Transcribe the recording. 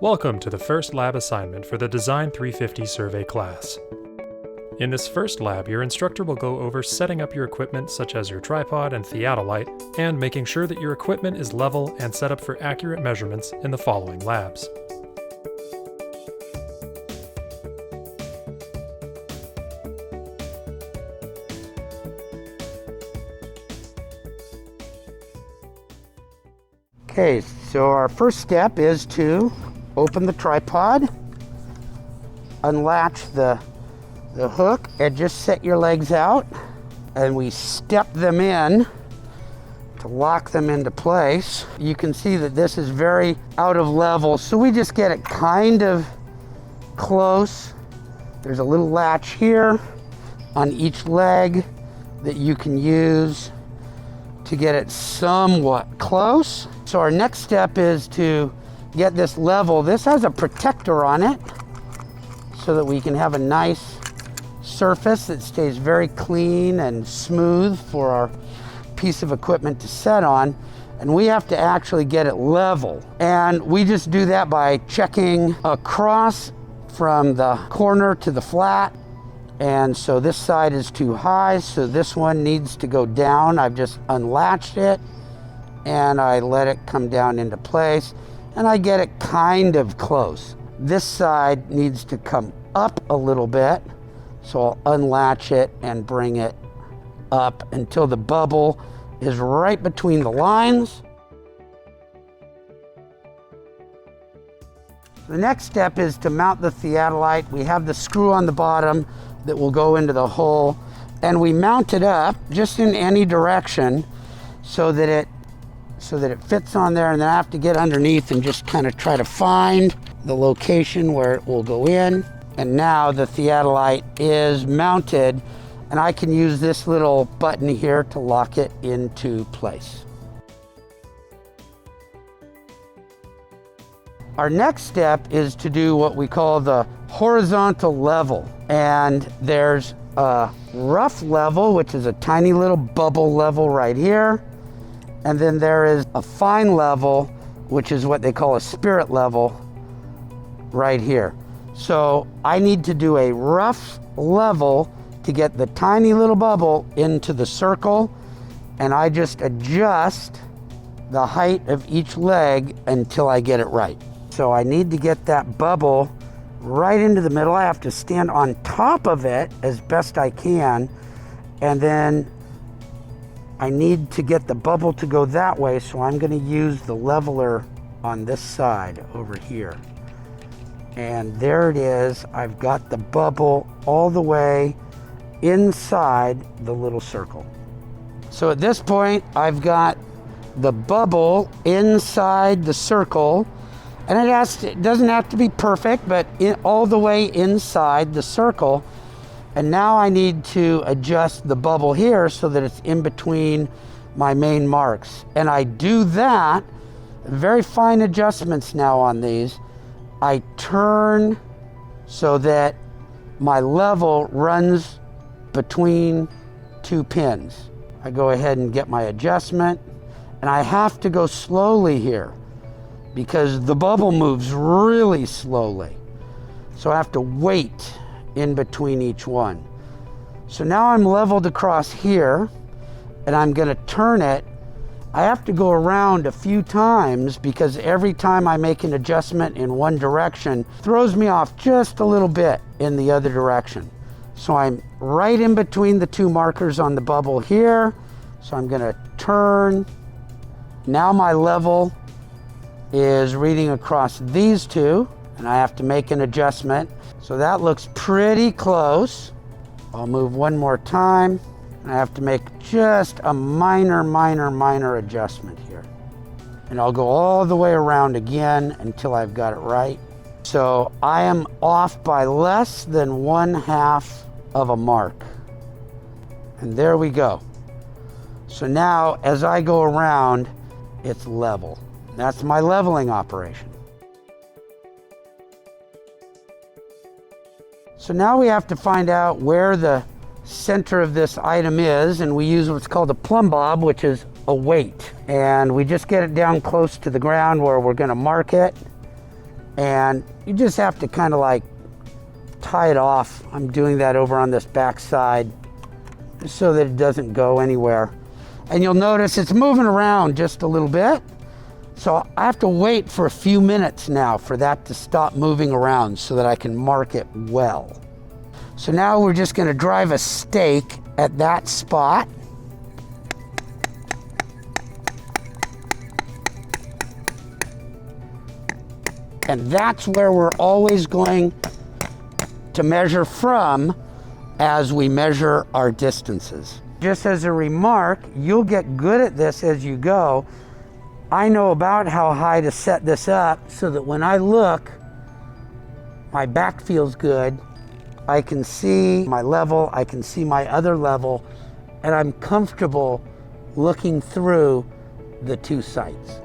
Welcome to the first lab assignment for the Design 350 survey class. In this first lab, your instructor will go over setting up your equipment such as your tripod and theodolite, and making sure that your equipment is level and set up for accurate measurements in the following labs. Okay, so our first step is to open the tripod, unlatch the hook, and just set your legs out, and we step them in to lock them into place. You can see that this is very out of level, so we just get it kind of close. There's a little latch here on each leg that you can use to get it somewhat close. So our next step is to get this level. This has a protector on it so that we can have a nice surface that stays very clean and smooth for our piece of equipment to set on. And we have to actually get it level. And we just do that by checking across from the corner to the flat. And so this side is too high, so this one needs to go down. I've just unlatched it and I let it come down into place, and I get it kind of close. This side needs to come up a little bit, so I'll unlatch it and bring it up until the bubble is right between the lines. The next step is to mount the theodolite. We have the screw on the bottom that will go into the hole, and we mount it up just in any direction so that it fits on there, and then I have to get underneath and just kind of try to find the location where it will go in. And now the theodolite is mounted, and I can use this little button here to lock it into place. Our next step is to do what we call the horizontal level. And there's a rough level, which is a tiny little bubble level right here. And then there is a fine level, which is what they call a spirit level right here. So I need to do a rough level to get the tiny little bubble into the circle, and I just adjust the height of each leg until I get it right. So I need to get that bubble right into the middle. I have to stand on top of it as best I can, and then I need to get the bubble to go that way, so I'm going to use the leveler on this side over here. And there it is. I've got the bubble all the way inside the little circle. So at this point, I've got the bubble inside the circle, and it doesn't have to be perfect, but all the way inside the circle. And now I need to adjust the bubble here so that it's in between my main marks. And I do that, very fine adjustments now on these. I turn so that my level runs between two pins. I go ahead and get my adjustment, and I have to go slowly here because the bubble moves really slowly. So I have to wait in between each one. So now I'm leveled across here, and I'm going to turn it. I have to go around a few times because every time I make an adjustment in one direction, it throws me off just a little bit in the other direction. So I'm right in between the two markers on the bubble here. So I'm going to turn. Now my level is reading across these two, and I have to make an adjustment. So that looks pretty close. I'll move one more time. And I have to make just a minor adjustment here. And I'll go all the way around again until I've got it right. So I am off by less than 1/2 of a mark. And there we go. So now as I go around, it's level. That's my leveling operation. So now we have to find out where the center of this item is, and we use what's called a plumb bob, which is a weight. And we just get it down close to the ground where we're going to mark it. And you just have to kind of like tie it off. I'm doing that over on this back side just so that it doesn't go anywhere. And you'll notice it's moving around just a little bit. So I have to wait for a few minutes now for that to stop moving around so that I can mark it well. So now we're just going to drive a stake at that spot. And that's where we're always going to measure from as we measure our distances. Just as a remark, you'll get good at this as you go. I know about how high to set this up so that when I look, my back feels good. I can see my level, I can see my other level, and I'm comfortable looking through the two sights.